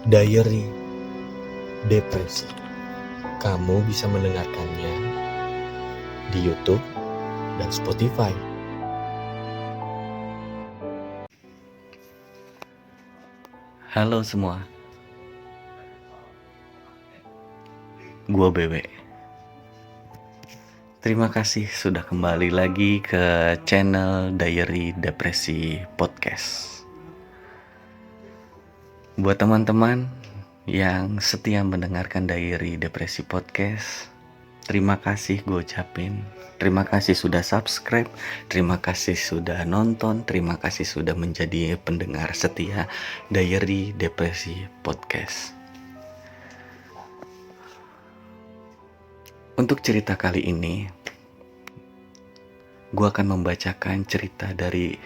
Diary Depresi. Kamu bisa mendengarkannya di YouTube dan Spotify. Halo semua, gua Bewe. Terima kasih sudah kembali lagi ke channel Diary Depresi Podcast. Buat teman-teman yang setia mendengarkan Diary Depresi Podcast, terima kasih gue ucapin. Terima kasih sudah subscribe, terima kasih sudah nonton, terima kasih sudah menjadi pendengar setia Diary Depresi Podcast. Untuk cerita kali ini, gue akan membacakan cerita dari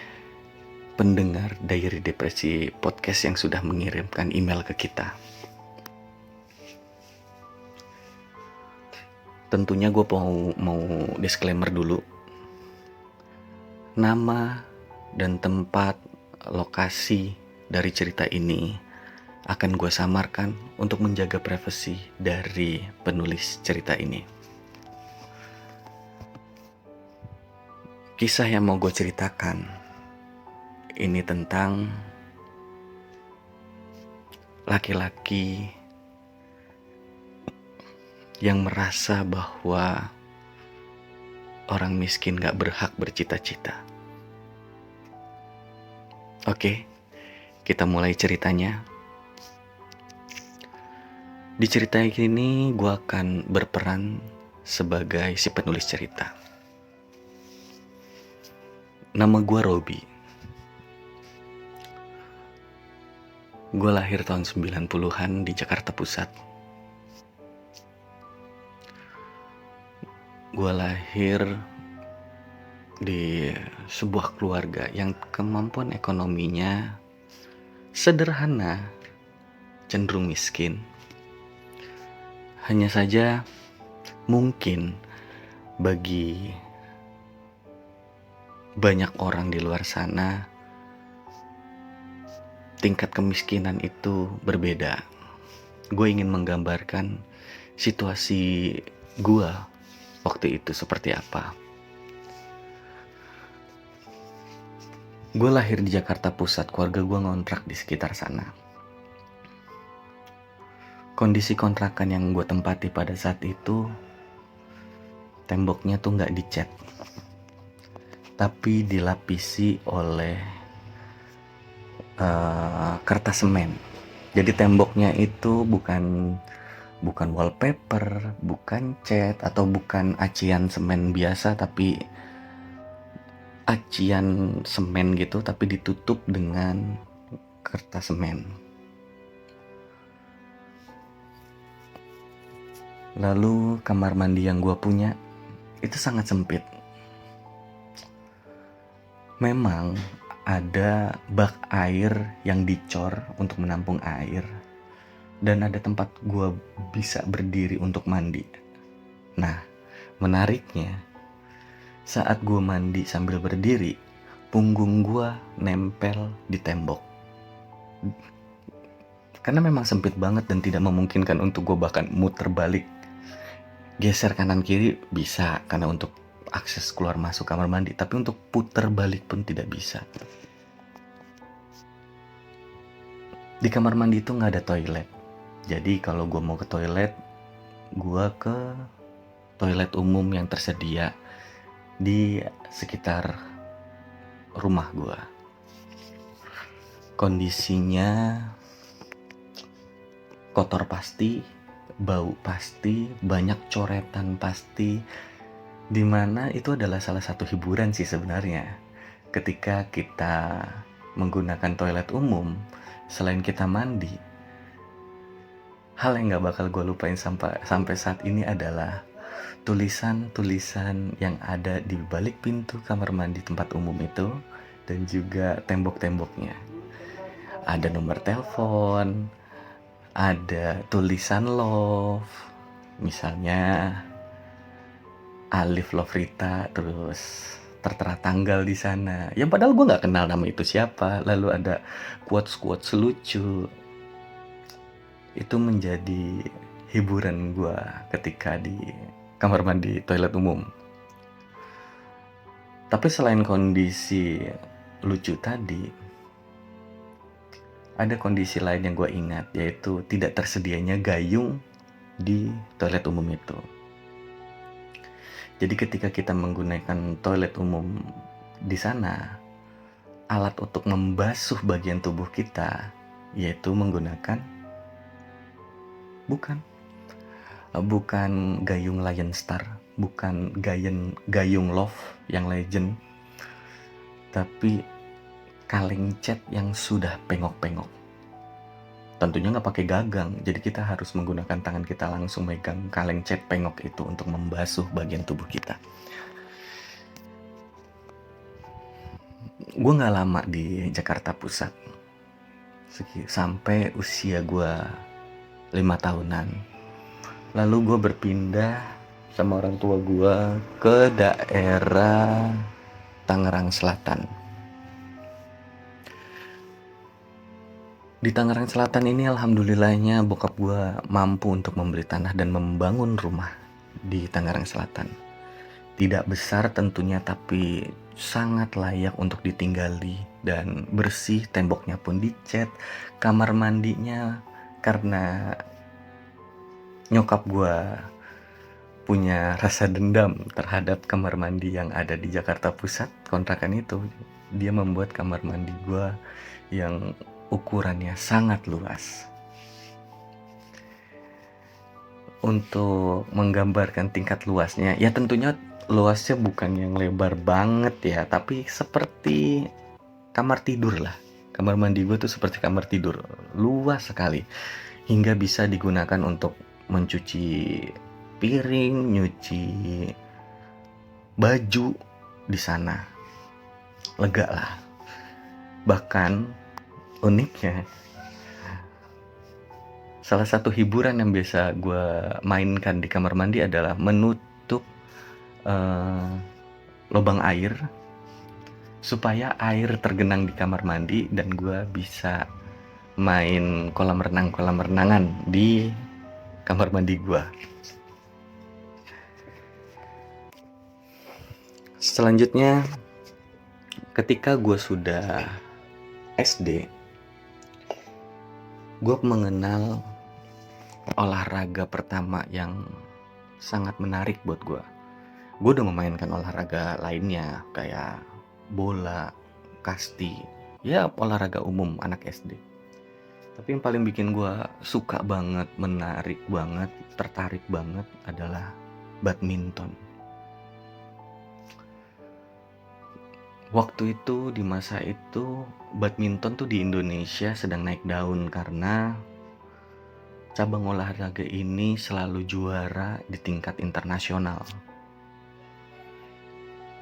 pendengar Diary Depresi Podcast yang sudah mengirimkan email ke kita. Tentunya gue mau disclaimer dulu. Nama dan tempat lokasi dari cerita ini akan gue samarkan untuk menjaga privasi dari penulis cerita ini. Kisah yang mau gue ceritakan ini tentang laki-laki yang merasa bahwa orang miskin gak berhak bercita-cita. Oke, kita mulai ceritanya. Di cerita ini gue akan berperan sebagai si penulis cerita. Nama gue Robi. Gue lahir tahun 90-an di Jakarta Pusat. Gue lahir di sebuah keluarga yang kemampuan ekonominya sederhana, cenderung miskin. Hanya saja mungkin bagi banyak orang di luar sana tingkat kemiskinan itu berbeda. Gue ingin menggambarkan situasi gue waktu itu seperti apa. Gue lahir di Jakarta Pusat, keluarga gue ngontrak di sekitar sana. Kondisi kontrakan yang gue tempati pada saat itu, temboknya tuh gak dicat, tapi dilapisi oleh kertas semen. Jadi temboknya itu bukan wallpaper, bukan cat, atau bukan acian semen biasa, tapi acian semen gitu, tapi ditutup dengan kertas semen. Lalu kamar mandi yang gue punya itu sangat sempit. Memang ada bak air yang dicor untuk menampung air, dan ada tempat gue bisa berdiri untuk mandi. Nah, menariknya, saat gue mandi sambil berdiri, punggung gue nempel di tembok. Karena memang sempit banget dan tidak memungkinkan untuk gue bahkan muter balik. Geser kanan kiri bisa karena untuk akses keluar masuk kamar mandi, tapi untuk puter balik pun tidak bisa. Di kamar mandi itu gak ada toilet. Jadi kalau gue mau ke toilet, gue ke toilet umum yang tersedia di sekitar rumah gue. Kondisinya kotor pasti, bau pasti, banyak coretan pasti, dimana itu adalah salah satu hiburan sih sebenarnya. Ketika kita menggunakan toilet umum, selain kita mandi, hal yang gak bakal gue lupain sampai saat ini adalah tulisan-tulisan yang ada di balik pintu kamar mandi tempat umum itu, dan juga tembok-temboknya. Ada nomor telepon, ada tulisan love, misalnya Alif Lovrita, terus tertera tanggal di sana. Yang padahal gue nggak kenal nama itu siapa. Lalu ada quotes lucu. itu menjadi hiburan gue ketika di kamar mandi toilet umum. Tapi selain kondisi lucu tadi, ada kondisi lain yang gue ingat, yaitu tidak tersedianya gayung di toilet umum itu. Jadi ketika kita menggunakan toilet umum di sana, alat untuk membasuh bagian tubuh kita yaitu menggunakan bukan gayung Lion Star, bukan gayung Love yang legend, tapi kaleng cat yang sudah pengok-pengok. Tentunya nggak pakai gagang, jadi kita harus menggunakan tangan kita langsung megang kaleng cat pengok itu untuk membasuh bagian tubuh kita. Gue nggak lama di Jakarta Pusat, sampai usia gue 5 tahunan. Lalu gue berpindah sama orang tua gue ke daerah Tangerang Selatan. Di Tangerang Selatan ini alhamdulillahnya bokap gue mampu untuk membeli tanah dan membangun rumah di Tangerang Selatan. Tidak besar tentunya, tapi sangat layak untuk ditinggali dan bersih, temboknya pun dicat, kamar mandinya karena nyokap gue punya rasa dendam terhadap kamar mandi yang ada di Jakarta Pusat, kontrakan itu, dia membuat kamar mandi gue yang ukurannya sangat luas. Untuk menggambarkan tingkat luasnya, ya tentunya luasnya bukan yang lebar banget ya, tapi seperti kamar tidur lah. Kamar mandi gue tuh seperti kamar tidur, luas sekali, hingga bisa digunakan untuk mencuci piring, nyuci baju di sana. Lega lah. Bahkan uniknya, salah satu hiburan yang biasa gue mainkan di kamar mandi adalah menutup lubang air supaya air tergenang di kamar mandi dan gue bisa main kolam renangan di kamar mandi gue. Selanjutnya, ketika gue sudah SD, gue mengenal olahraga pertama yang sangat menarik buat gue. Gue udah memainkan olahraga lainnya kayak bola, kasti, ya olahraga umum anak SD. Tapi yang paling bikin gue suka banget, menarik banget, tertarik banget adalah badminton. Waktu itu, di masa itu, badminton tuh di Indonesia sedang naik daun karena cabang olahraga ini selalu juara di tingkat internasional.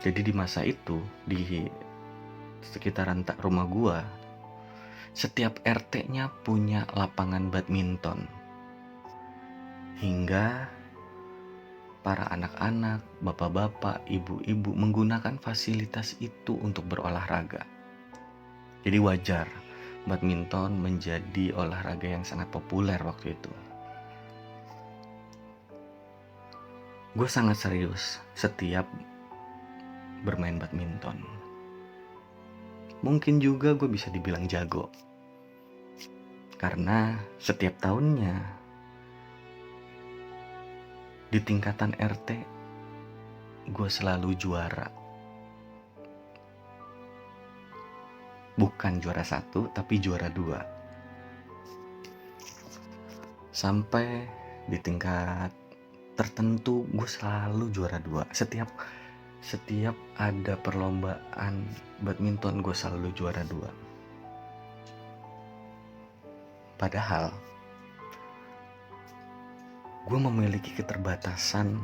Jadi di masa itu, di sekitaran rumah gua, setiap RT-nya punya lapangan badminton. Hingga para anak-anak, bapak-bapak, ibu-ibu menggunakan fasilitas itu untuk berolahraga. Jadi wajar badminton menjadi olahraga yang sangat populer waktu itu. Gue sangat serius setiap bermain badminton. Mungkin juga gue bisa dibilang jago, karena setiap tahunnya di tingkatan RT gue selalu juara. Bukan juara 1, tapi juara 2. Sampai di tingkat tertentu gue selalu juara 2. Setiap ada perlombaan badminton gue selalu juara 2. Padahal gue memiliki keterbatasan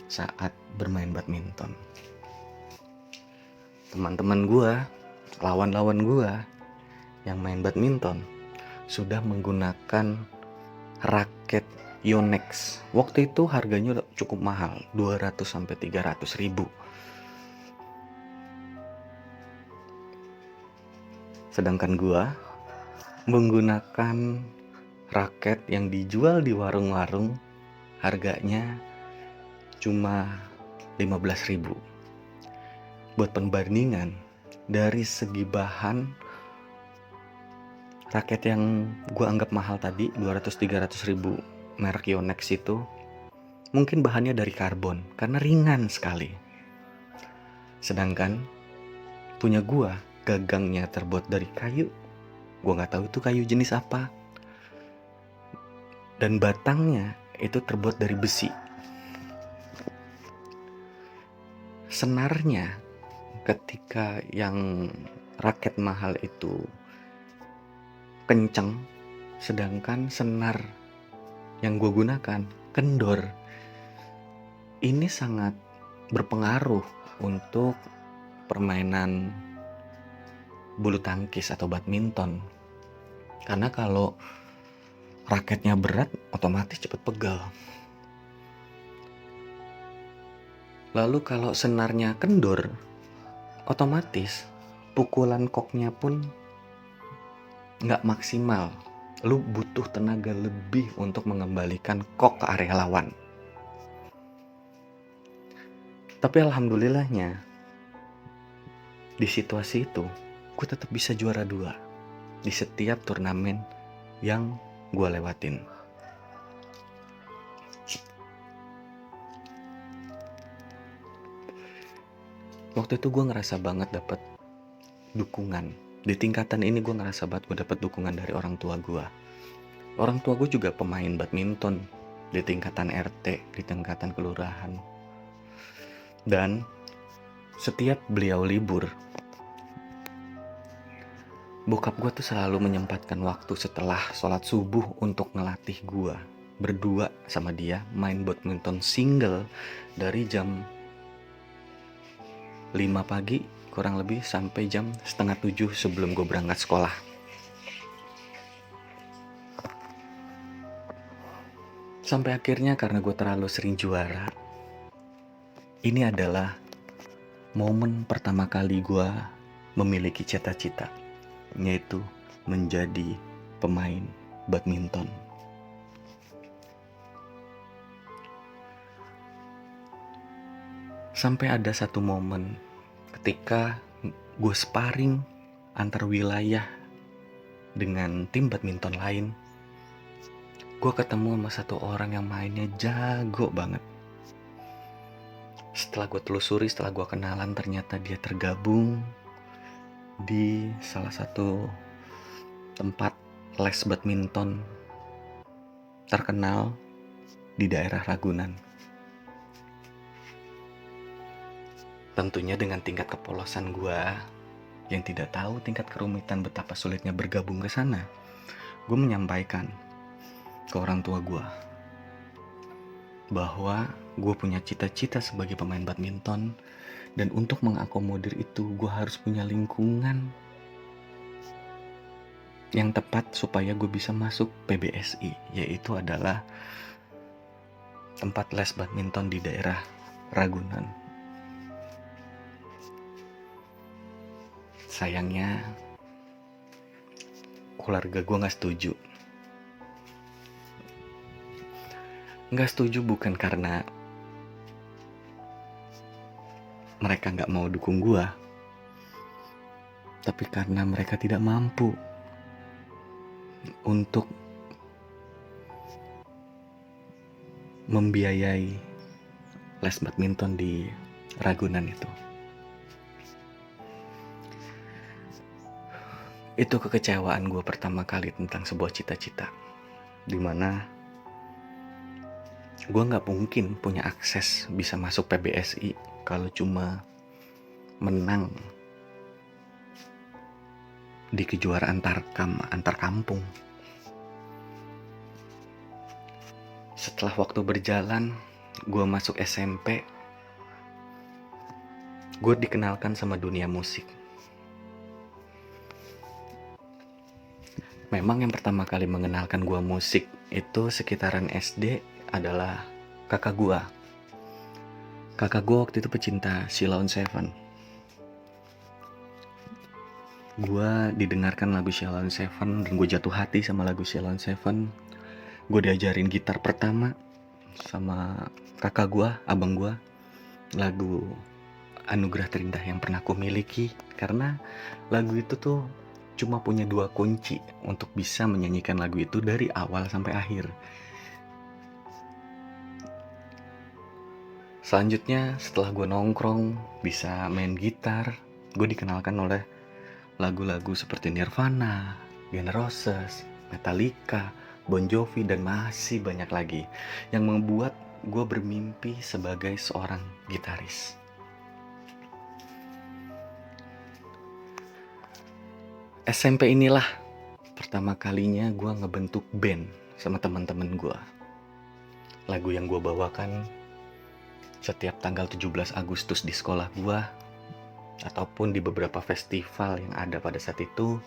saat bermain badminton. Teman-teman gue, lawan-lawan gue yang main badminton sudah menggunakan raket Yonex. Waktu itu harganya cukup mahal, 200-300 ribu. Sedangkan gue menggunakan raket yang dijual di warung-warung harganya cuma 15.000. Buat perbandingan, dari segi bahan, raket yang gue anggap mahal tadi 200-300 ribu merek Yonex itu mungkin bahannya dari karbon karena ringan sekali. Sedangkan punya gue gagangnya terbuat dari kayu. Gue gak tahu itu kayu jenis apa. Dan batangnya itu terbuat dari besi. Senarnya ketika yang raket mahal itu kenceng, sedangkan senar yang gue gunakan kendor. Ini sangat berpengaruh untuk permainan bulu tangkis atau badminton. Karena kalau raketnya berat, otomatis cepat pegal. Lalu kalau senarnya kendor, otomatis pukulan koknya pun nggak maksimal. Lu butuh tenaga lebih untuk mengembalikan kok ke area lawan. Tapi alhamdulillahnya, di situasi itu, gue tetap bisa juara 2 di setiap turnamen yang gue lewatin. Waktu itu gue ngerasa banget dapet dukungan. Di tingkatan ini gue ngerasa banget gue dapet dukungan dari orang tua gue. Orang tua gue juga pemain badminton di tingkatan RT, di tingkatan kelurahan. Dan setiap beliau libur, bokap gue tuh selalu menyempatkan waktu setelah sholat subuh untuk ngelatih gue. Berdua sama dia main badminton single dari jam 5 pagi kurang lebih sampai jam 6:30 sebelum gue berangkat sekolah. Sampai akhirnya karena gue terlalu sering juara, ini adalah momen pertama kali gue memiliki cita-cita, yaitu menjadi pemain badminton. Sampai ada satu momen ketika gue sparring antar wilayah dengan tim badminton lain, gue ketemu sama satu orang yang mainnya jago banget. Setelah gue telusuri, setelah gue kenalan, ternyata dia tergabung di salah satu tempat les badminton terkenal di daerah Ragunan. Tentunya dengan tingkat kepolosan gue yang tidak tahu tingkat kerumitan betapa sulitnya bergabung ke sana, gue menyampaikan ke orang tua gue bahwa gue punya cita-cita sebagai pemain badminton, dan untuk mengakomodir itu gue harus punya lingkungan yang tepat supaya gue bisa masuk PBSI, yaitu adalah tempat les badminton di daerah Ragunan. Sayangnya keluarga gue gak setuju. Gak setuju bukan karena mereka gak mau dukung gue, tapi karena mereka tidak mampu untuk membiayai les badminton di Ragunan itu. Itu kekecewaan gue pertama kali tentang sebuah cita-cita, dimana gue gak mungkin punya akses bisa masuk PBSI kalau cuma menang di kejuaraan antar kampung. Setelah waktu berjalan, gue masuk SMP, gue dikenalkan sama dunia musik. Memang yang pertama kali mengenalkan gue musik itu sekitaran SD adalah kakak gue. Kakak gue waktu itu pecinta Sheila on 7. Gue didengarkan lagu Sheila on 7 dan gue jatuh hati sama lagu Sheila on 7. Gue diajarin gitar pertama sama kakak gue, abang gue, lagu Anugerah Terindah Yang Pernah Ku Miliki. Karena lagu itu tuh cuma punya 2 kunci untuk bisa menyanyikan lagu itu dari awal sampai akhir. Selanjutnya setelah gue nongkrong bisa main gitar, gue dikenalkan oleh lagu-lagu seperti Nirvana, Guns N' Roses, Metallica, Bon Jovi, dan masih banyak lagi yang membuat gue bermimpi sebagai seorang gitaris. SMP inilah pertama kalinya gue ngebentuk band sama teman-teman gue. Lagu yang gue bawakan setiap tanggal 17 Agustus di sekolah gue ataupun di beberapa festival yang ada pada saat itu,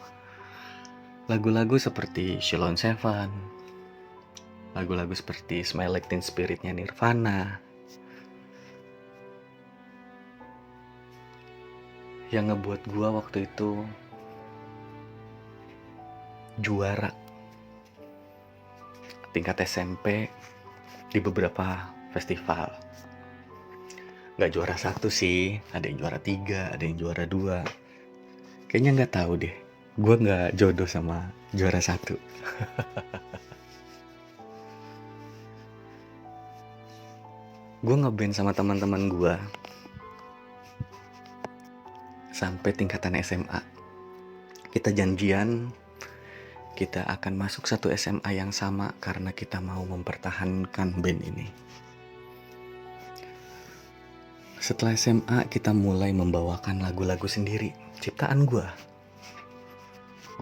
lagu-lagu seperti Sheila on 7, lagu-lagu seperti Smile Like Teen Spirit-nya Nirvana, yang ngebuat gue waktu itu juara tingkat SMP di beberapa festival. Gak juara 1 sih, ada yang juara 3, ada yang juara 2. Kayaknya gak tahu deh, gue gak jodoh sama juara 1. Gue ngeband sama teman-teman gue sampai tingkatan SMA. Kita janjian kita akan masuk satu SMA yang sama karena kita mau mempertahankan band ini. Setelah SMA kita mulai membawakan lagu-lagu sendiri, ciptaan gue.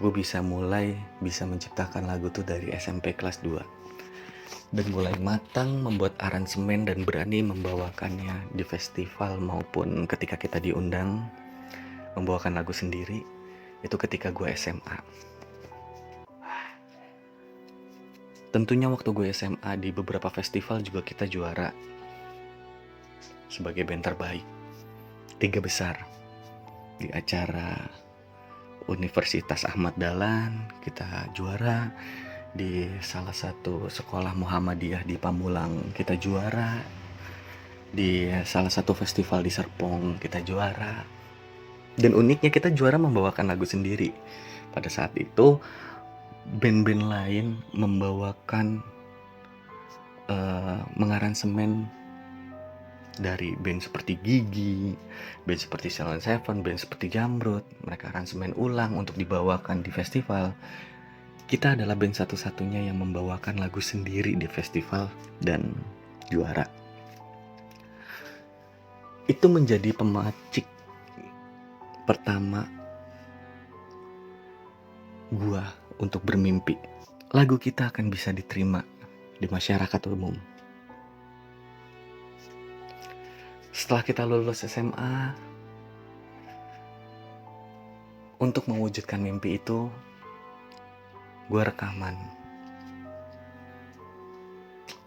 Gue bisa menciptakan lagu tuh dari SMP kelas 2. Dan mulai matang membuat aransemen dan berani membawakannya di festival maupun ketika kita diundang membawakan lagu sendiri. Itu ketika gue SMA. Tentunya waktu gue SMA di beberapa festival juga kita juara sebagai band terbaik 3 besar. Di acara Universitas Ahmad Dahlan kita juara, di salah satu sekolah Muhammadiyah di Pamulang kita juara, di salah satu festival di Serpong kita juara. Dan uniknya kita juara membawakan lagu sendiri. Pada saat itu band-band lain membawakan mengaransemen dari band seperti Gigi, band seperti Sheila on 7, band seperti Jamrud. Mereka aransemen ulang untuk dibawakan di festival. Kita adalah band satu-satunya yang membawakan lagu sendiri di festival dan juara. Itu menjadi pemacik pertama gua untuk bermimpi lagu kita akan bisa diterima di masyarakat umum. Setelah kita lulus SMA, untuk mewujudkan mimpi itu, gue rekaman.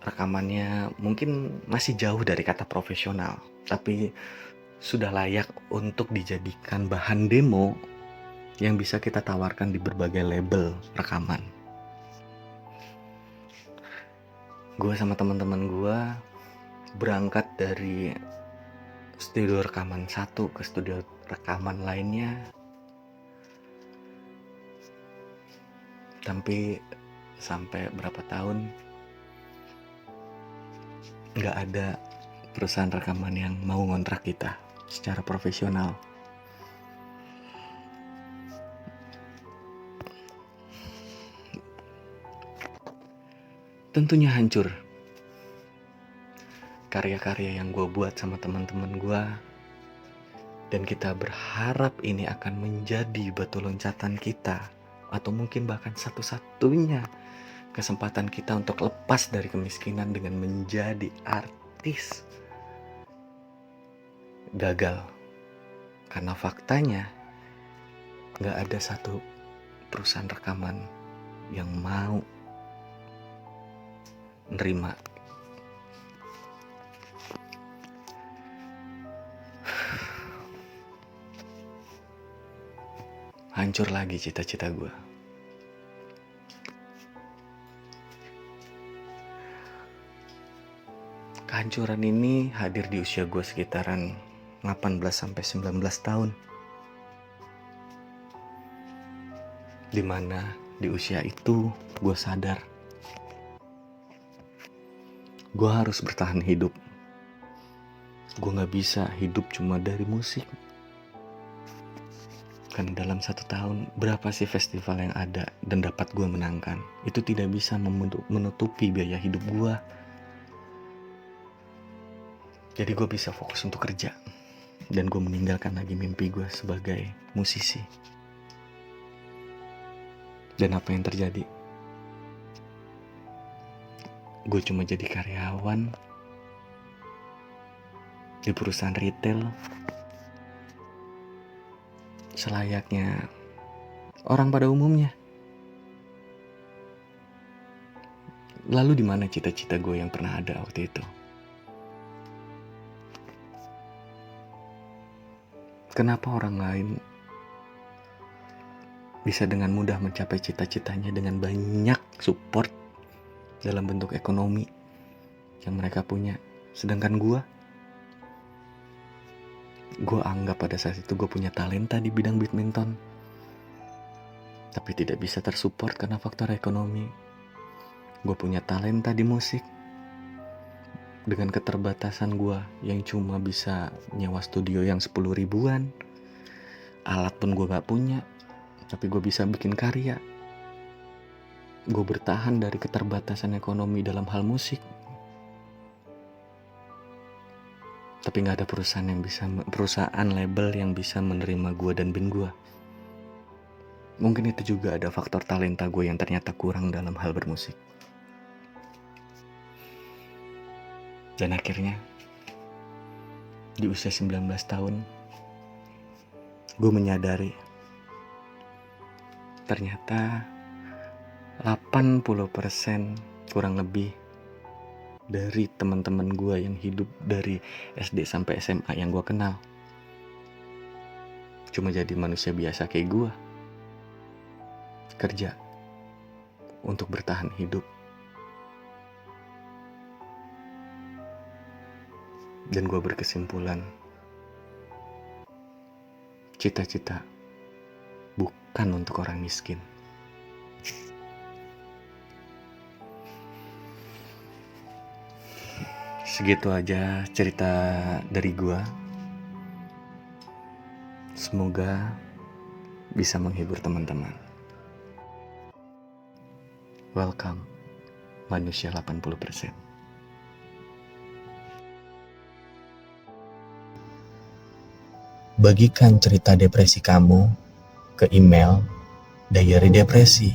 Rekamannya mungkin masih jauh dari kata profesional, tapi sudah layak untuk dijadikan bahan demo yang bisa kita tawarkan di berbagai label rekaman. Gue sama teman-teman gue berangkat dari studio rekaman satu ke studio rekaman lainnya, tapi sampai berapa tahun nggak ada perusahaan rekaman yang mau ngontrak kita secara profesional. Tentunya hancur karya-karya yang gue buat sama teman-teman gue, dan kita berharap ini akan menjadi batu loncatan kita, atau mungkin bahkan satu-satunya kesempatan kita untuk lepas dari kemiskinan dengan menjadi artis. Gagal karena faktanya gak ada satu perusahaan rekaman yang mau nerima. hancur lagi cita-cita gue. Kehancuran ini hadir di usia gue sekitaran 18-19 tahun. Dimana di usia itu gue sadar gue harus bertahan hidup. Gue gak bisa hidup cuma dari musik. Kan dalam 1 tahun berapa sih festival yang ada dan dapat gue menangkan. Itu tidak bisa menutupi biaya hidup gue. Jadi gue bisa fokus untuk kerja. Dan gue meninggalkan lagi mimpi gue sebagai musisi. Dan apa yang terjadi? Gue cuma jadi karyawan di perusahaan retail, selayaknya orang pada umumnya. Lalu di mana cita-cita gue yang pernah ada waktu itu? Kenapa orang lain bisa dengan mudah mencapai cita-citanya dengan banyak support dalam bentuk ekonomi yang mereka punya, sedangkan gue anggap pada saat itu gue punya talenta di bidang badminton, tapi tidak bisa tersupport karena faktor ekonomi. Gue punya talenta di musik, dengan keterbatasan gue yang cuma bisa nyewa studio yang 10 ribuan, alat pun gue gak punya, tapi gue bisa bikin karya. Gue bertahan dari keterbatasan ekonomi dalam hal musik, tapi gak ada perusahaan label yang bisa menerima gue dan band gue. Mungkin itu juga ada faktor talenta gue yang ternyata kurang dalam hal bermusik. Dan akhirnya di usia 19 tahun gue menyadari ternyata 80% kurang lebih dari teman-teman gue yang hidup dari SD sampai SMA yang gue kenal cuma jadi manusia biasa kayak gue, kerja untuk bertahan hidup. Dan gue berkesimpulan, cita-cita bukan untuk orang miskin. Segitu aja cerita dari gue. Semoga bisa menghibur teman-teman. Welcome, manusia 80%. Bagikan cerita depresi kamu ke email Diary Depresi